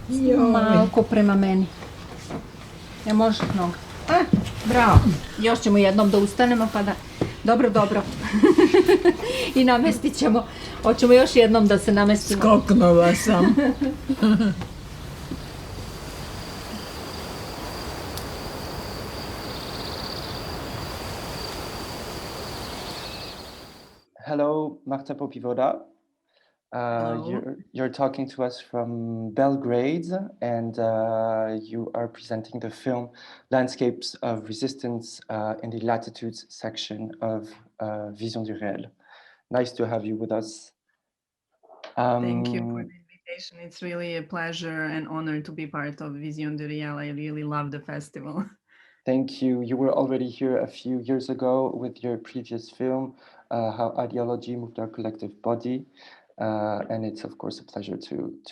Malko prema meni. Ja može noga. Bravo. Još ćemo jednom da ustanemo pa da... Dobro, dobro. I namestit ćemo. Hoćemo još jednom da se namestimo. Skoknula sam. Hello, Marta Popivoda. You're talking to us from Belgrade, and you are presenting the film Landscapes of Resistance in the Latitudes section of VdR. Nice to have you with us. Thank you for the invitation. It's really a pleasure and honor to be part of VdR. I really love the festival. Thank you. You were already here a few years ago with your previous film, How Ideology Moved Our Collective Body. And it's, of course, a pleasure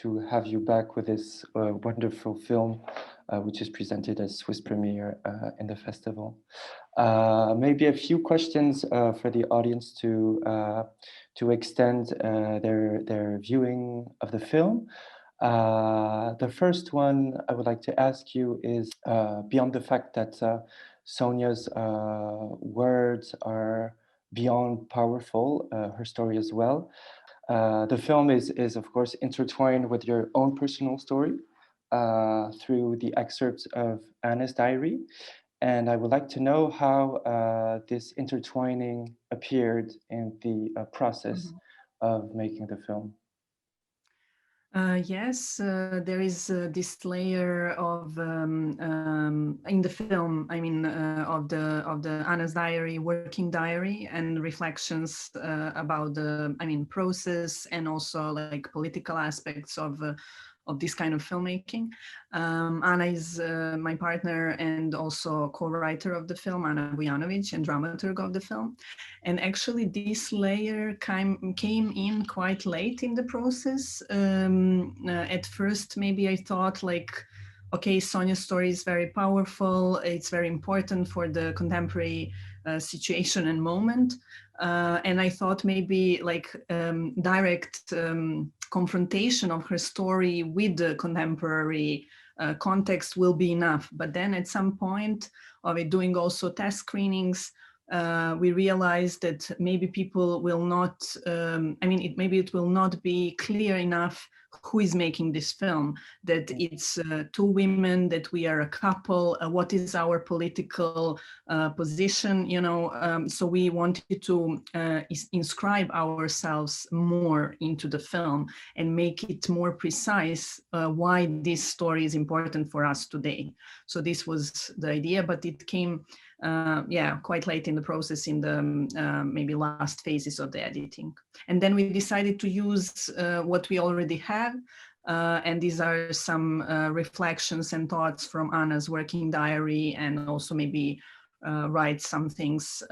to have you back with this wonderful film, which is presented as Swiss premiere in the festival. Maybe a few questions for the audience to extend their viewing of the film. The first one I would like to ask you is, beyond the fact that Sonia's words are beyond powerful, her story as well, the film is of course intertwined with your own personal story through the excerpts of Anna's diary. And I would like to know how this intertwining appeared in the process of making the film. Yes, there is this layer of in the film. I mean, of the Anna's diary, working diary, and reflections about the process and also like political aspects of this kind of filmmaking. Anna is my partner and also co-writer of the film, Anna Vujanovic, and dramaturg of the film. And actually this layer came in quite late in the process. At first, maybe I thought like, okay, Sonia's story is very powerful. It's very important for the contemporary situation and moment. And I thought maybe like direct confrontation of her story with the contemporary context will be enough. But then at some point of it, doing also test screenings, we realized that maybe people will not, maybe it will not be clear enough who is making this film, that it's two women, that we are a couple, what is our political position, so we wanted to inscribe ourselves more into the film and make it more precise why this story is important for us today. So this was the idea, but it came quite late in the process, in the maybe last phases of the editing. And then we decided to use what we already have. And these are some reflections and thoughts from Anna's working diary, and also maybe write some things,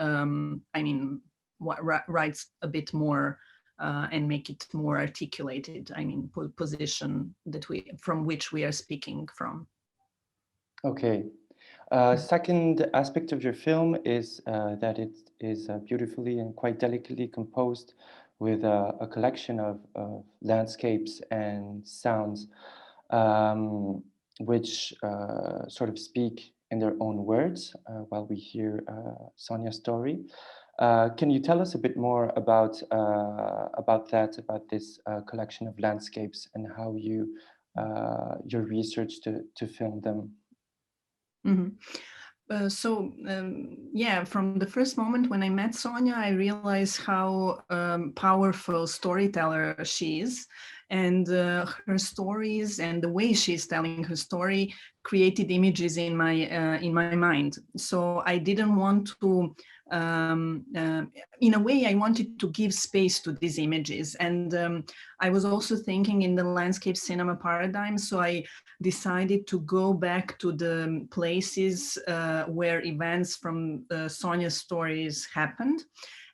writes a bit more and make it more articulated, position that from which we are speaking from. Okay. Second aspect of your film is that it is beautifully and quite delicately composed with a collection of landscapes and sounds which sort of speak in their own words while we hear Sonia's story. Can you tell us a bit more about this collection of landscapes and how your research to film them? Mm-hmm. From the first moment when I met Sonia, I realized how powerful storyteller she is, and her stories and the way she's telling her story created images in my mind. So I didn't want to, in a way, I wanted to give space to these images. And I was also thinking in the landscape cinema paradigm, so I decided to go back to the places where events from Sonia's stories happened.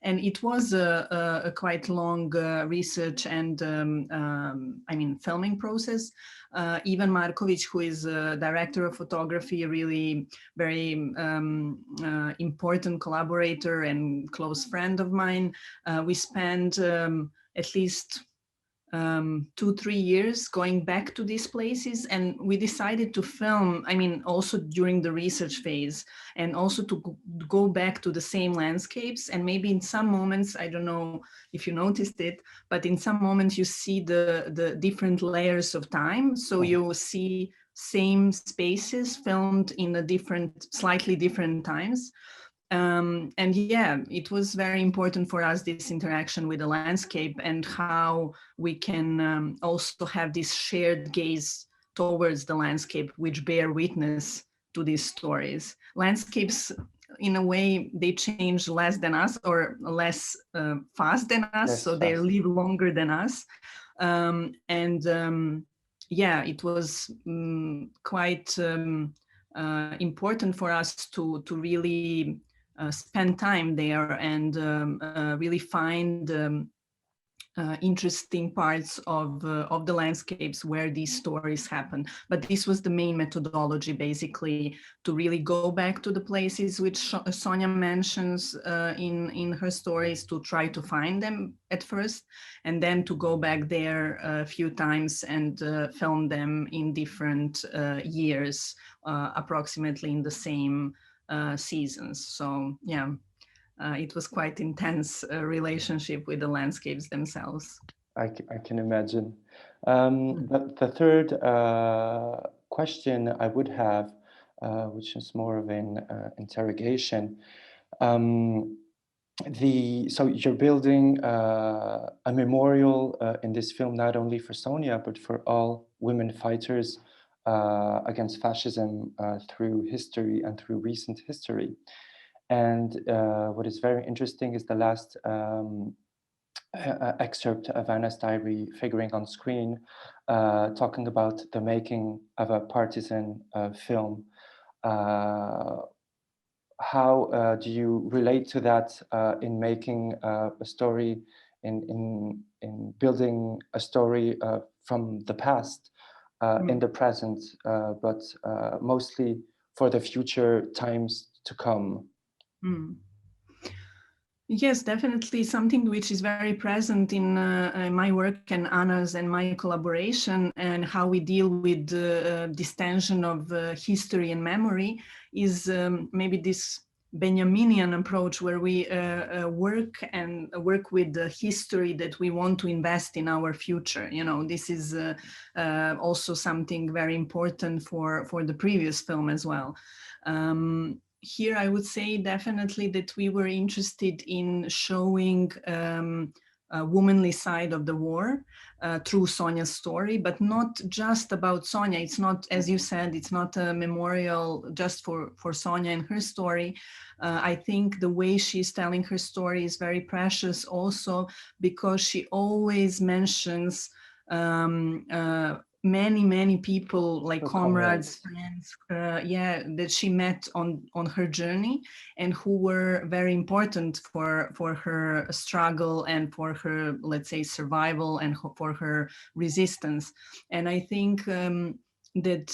And it was a quite long research and filming process. Ivan Markovic, who is a director of photography, a really very important collaborator and close friend of mine, we spent at least 2-3 years going back to these places, and we decided to film, I mean, also during the research phase, and also to go back to the same landscapes. And maybe in some moments, I don't know if you noticed it, but in some moments you see the different layers of time. So you see same spaces filmed in a slightly different times. And yeah, it was very important for us, this interaction with the landscape, and how we can also have this shared gaze towards the landscape, which bear witness to these stories. Landscapes, in a way, they change less than us, or less fast than us, so they live longer than us. Yeah, it was quite important for us to really spend time there, and really find interesting parts of the landscapes where these stories happen. But this was the main methodology, basically, to really go back to the places which Sonia mentions in her stories, to try to find them at first, and then to go back there a few times and film them in different years, approximately in the same seasons. So yeah, it was quite intense relationship with the landscapes themselves. I can imagine. But the third question I would have, which is more of an interrogation, so you're building a memorial in this film, not only for Sonia, but for all women fighters against fascism through history and through recent history. And what is very interesting is the last excerpt of Anna's diary figuring on screen, talking about the making of a partisan film. How do you relate to that in making a story, in building a story from the past in the present, but mostly for the future times to come? Yes, definitely something which is very present in my work and Anna's and my collaboration, and how we deal with this tension of history and memory is maybe this Benjaminian approach, where we work with the history that we want to invest in our future. You know, this is also something very important for the previous film as well. Here, I would say definitely that we were interested in showing a womanly side of the war through Sonia's story, but not just about Sonia. It's not, as you said, it's not a memorial just for Sonia and her story. I think the way she's telling her story is very precious also, because she always mentions many people, like comrades, friends, that she met on her journey, and who were very important for her struggle and for her, let's say, survival, and for her resistance. And I think that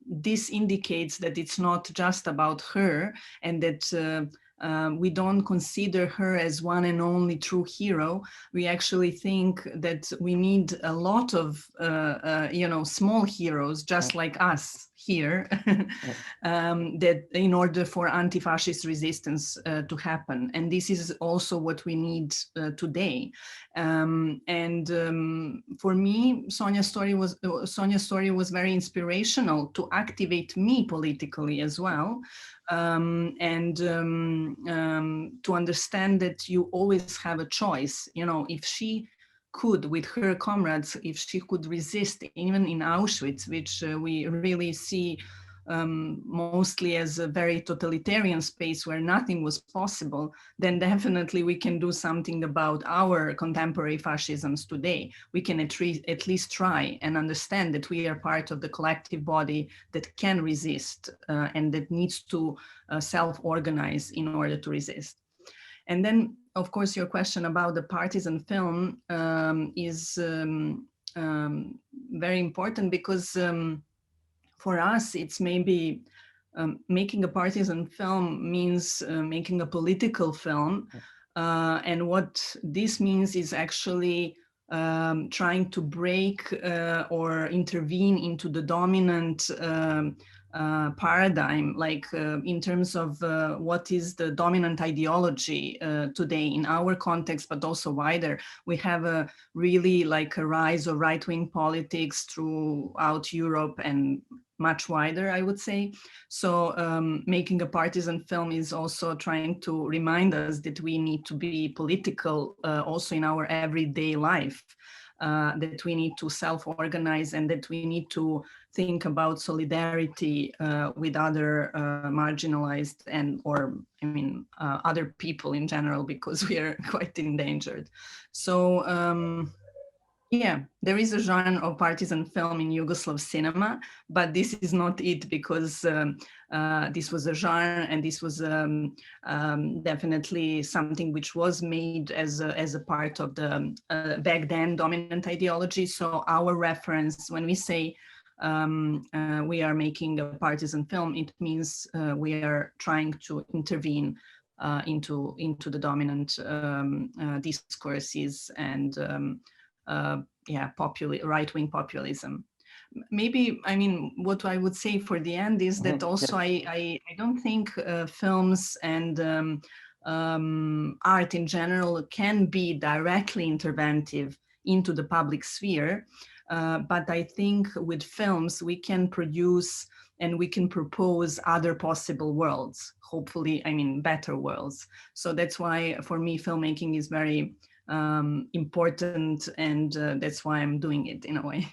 this indicates that it's not just about her, and that we don't consider her as one and only true hero. We actually think that we need a lot of, small heroes just like us here, that in order for anti-fascist resistance to happen. And this is also what we need today. For me, Sonia's story was very inspirational to activate me politically as well. To understand that you always have a choice. You know, if she could, with her comrades, if she could resist even in Auschwitz, which we really see mostly as a very totalitarian space where nothing was possible, then definitely we can do something about our contemporary fascisms today. We can at least try and understand that we are part of the collective body that can resist and that needs to self-organize in order to resist. And then, of course, your question about the partisan film is very important, because for us, it's maybe making a partisan film means making a political film. And what this means is actually trying to break or intervene into the dominant paradigm, like in terms of what is the dominant ideology today in our context, but also wider. We have a really like a rise of right-wing politics throughout Europe and much wider, I would say. So making a partisan film is also trying to remind us that we need to be political also in our everyday life, that we need to self-organize and that we need to think about solidarity with other marginalized and other people in general, because we are quite endangered. So yeah, there is a genre of partisan film in Yugoslav cinema, but this is not it, because this was a genre, and this was definitely something which was made as a part of the back then dominant ideology. So our reference, when we say we are making a partisan film, it means we are trying to intervene into the dominant discourses and right-wing populism. Maybe, I mean, what I would say for the end is that also I don't think films and art in general can be directly interventive into the public sphere. But I think with films, we can produce and we can propose other possible worlds, hopefully, I mean, better worlds. So that's why, for me, filmmaking is very important, and that's why I'm doing it in a way.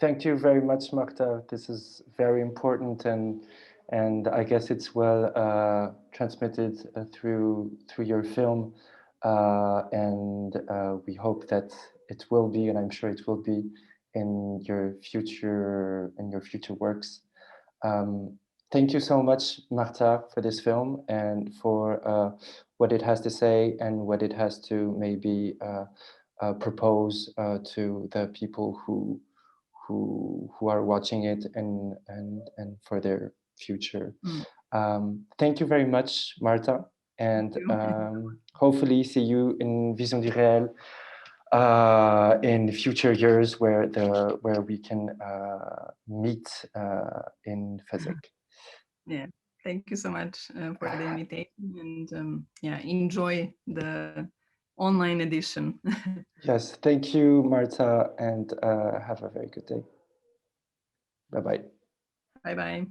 Thank you very much, Marta. This is very important, and I guess it's well transmitted through your film, and we hope that it will be, and I'm sure it will be, in your future works. Thank you so much, Marta, for this film and for what it has to say and what it has to maybe propose to the people who are watching it and for their future. Thank you very much, Marta, and hopefully see you in Vision du Réel in future years where we can meet in physics. Yeah, thank you so much for the invitation, and yeah, enjoy the online edition. Yes, thank you, Marta, and have a very good day. Bye-bye. Bye-bye.